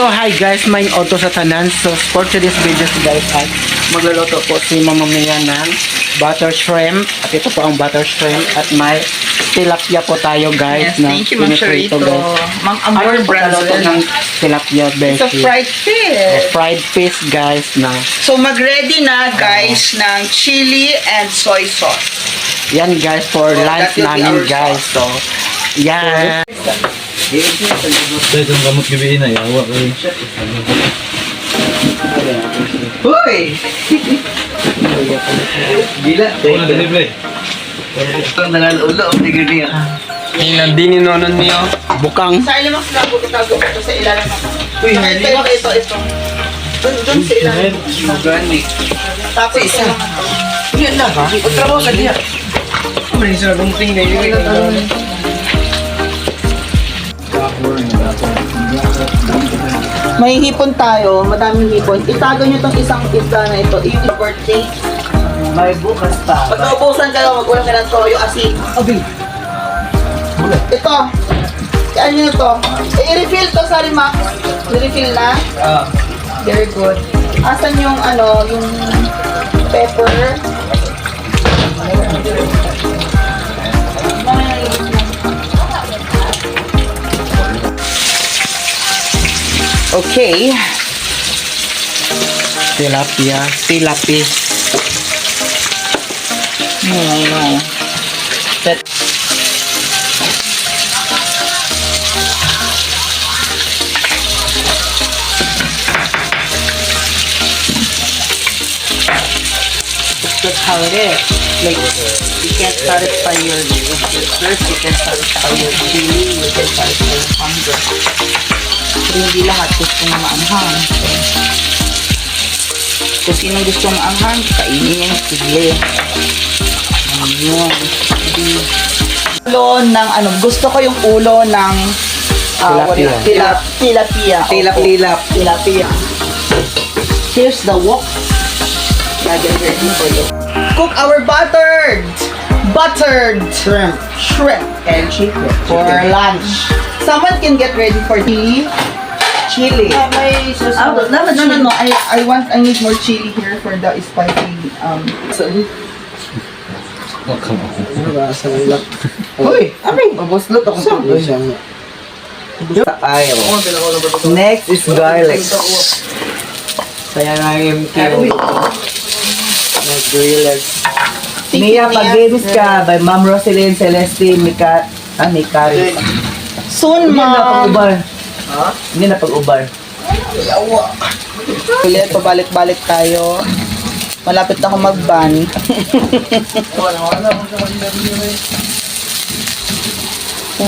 So hi guys, may auto sa tanan. So for today's videos guys ay magluluto po si Mama Mia ng butter shrimp. At ito po ang butter shrimp at may tilapia po tayo guys. Yes, thank you, Ma'am Charito. Ma'am Amor Brazil. ng tilapia It's a beshi. fried fish. Fried fish guys na. So, mag-ready na, guys, ng chili and soy sauce. Yan guys for lunch that will be namin our guys. So yan. Ito itong gamot gabihin na yawa kayo. Uy! Gila. Ito na delivery. Ang nangalulo, tigil niya. Hindi ninonon niyo. Bukang. Sa ilalim ang sinabi ko, tago ko sa ilalim ako. Uy, ito. Doon sa ilalim. Organic. Tapos isa. Yan na ha? Pagtrabaho sa diya. Maraming sa bumuting na yun. May hipon tayo, madaming hipon. Itago nyo tong isang isda na ito. Yung birthday. May bukas pa. Pag naubusan kayo, mag-ulang ka ng toyo, asin. Abi. Ito. Ano nyo to? I-refill to, sorry Max. I-refill na? Very good. Asan yung ano, yung pepper? Okay. Tilapia. Set. That's how it is. Like, you can't satisfy your thirst, you can't satisfy your chili, you can't satisfy your hunger. Pero hindi lahat gusto na maanghang. So, kung sino gusto maanghang, kainin niya yung sili. Ayun. Ulo ng ano, gusto ko yung ulo ng tilapia. Tilapia. Here's the wok. Cook our buttered shrimp and chicken for lunch. Someone can get ready for the chili. No. I need more chili here for the spicy. Uy, mabuslot ako sa Next is garlic. Kaya nga yung grillers. Mia, pag-games ka by Ma'am Roselyn Celeste Mikari. Soon, Hindi na Ma'am. pag-ubar. Hindi na pag-ubar. Ulit, pabalik-balik tayo. Malapit na ako mag-ban.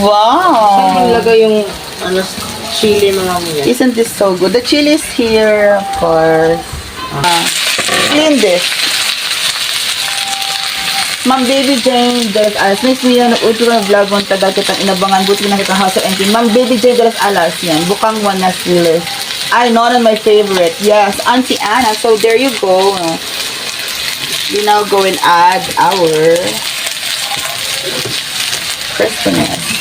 Wow! Ilagay yung chili mga Mia. Isn't this so good? The chili is here, of course. Clean this. Ma'am Baby Jane Delas Alas. Miss Mia, nag-ultra na vlog mong tagal kitang inabangan. Buti na kitang house of entry. Ma'am Baby Jane Delas Alas yan. Bukang one na thriller. I know na my favorite. Yes, Auntie Anna. So there you go. We now go and add our crispiness.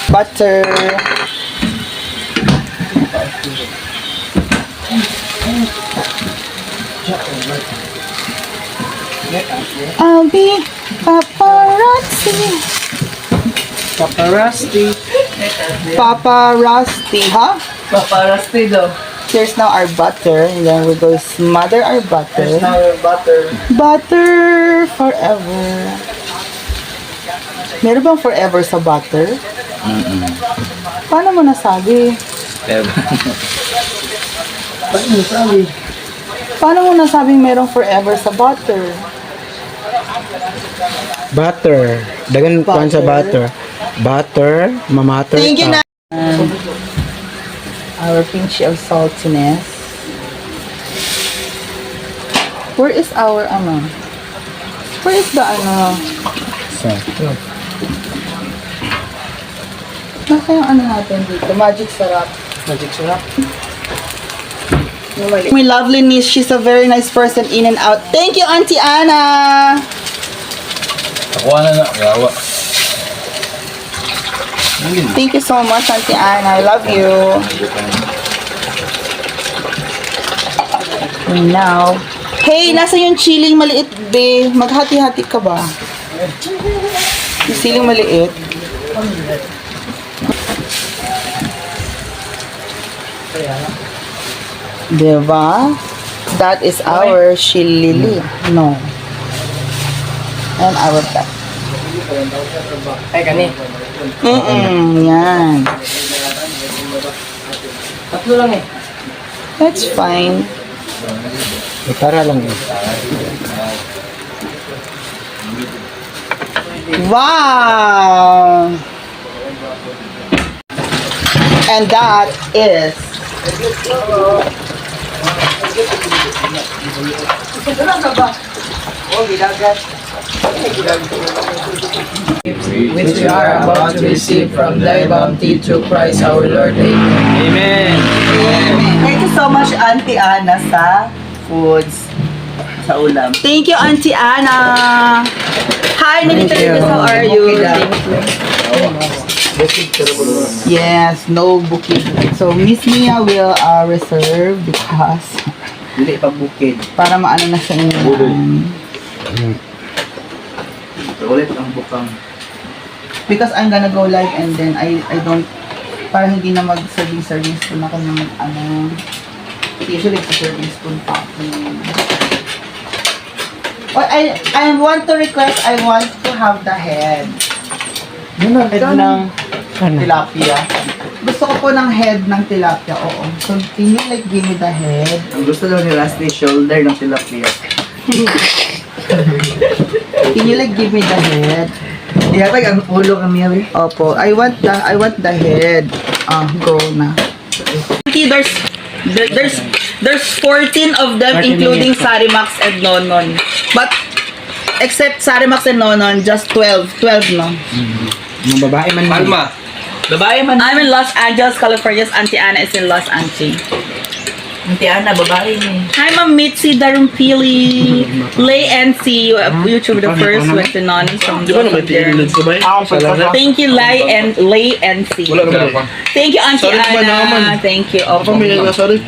Butter. I'll be paparazzi. Paparazzi, huh? Paparasti daw. Here's now our butter. And then we go smother our butter. Butter. Butter forever. Meron bang forever sa butter? Paano mo nasabi? Paano mo nasabing merong forever sa butter? Butter. Dagan kuan sa butter. Butter, mamatter. Thank you na. Our pinch of saltiness. Where is our ano? Where is the ano? Nasa yung ano natin dito? Magic sarap. My lovely niece, she's a very nice person in and out. Thank you, Auntie Anna. Nakuha na. Yawa. Thank you so much, Auntie Anna. I love you. And now, hey, nasa yung chilling maliit, be? Maghati-hati ka ba? Yung chilling maliit. Diba? That is our shillili. No. And our pet. Ay, kani. Yan. Tatlo lang eh. That's fine. Para lang yun. Wow! And that is Which we are about to receive from thy bounty through Christ our Lord. Amen. Thank you so much, Auntie Anna, sa foods. Sa ulam. Thank you, Auntie Anna. Hi, Nikita Lucas. How are you? Yes, no bukid. So, Miss Mia will reserve because Dili pa bukid. para maano na sa inyo. Ulit ang bukang. Because I'm gonna go live and then I don't, parang hindi na mag-serving spoon ako na ano. Usually, serving spoon pa ako. Well, I want to request, I want to have the head. Head ng tilapia. Gusto ko po ng head ng tilapia, oo. So, can you like give me the head? Ang gusto daw ni Rusty, shoulder ng tilapia. Can you like give me the head? Ihatag ang ulo kami yawi. Opo, I want the head. Go na. There's 14 of them 30 including minutes. Sarimax and Nonon. But except Sarimax and Nonon, just 12 no. Mga babae man. Palma. Babae man. I'm in Los Angeles, California. Auntie Anna is in Los Angeles. Auntie Ana, babae ni. Hi, Ma'am Mitzi Darumpili. Lay NC, YouTube the first went to Nonon from Thank you, Lay NC. Wala naman. Thank you, Auntie Anna. Thank you. Opo. Sorry.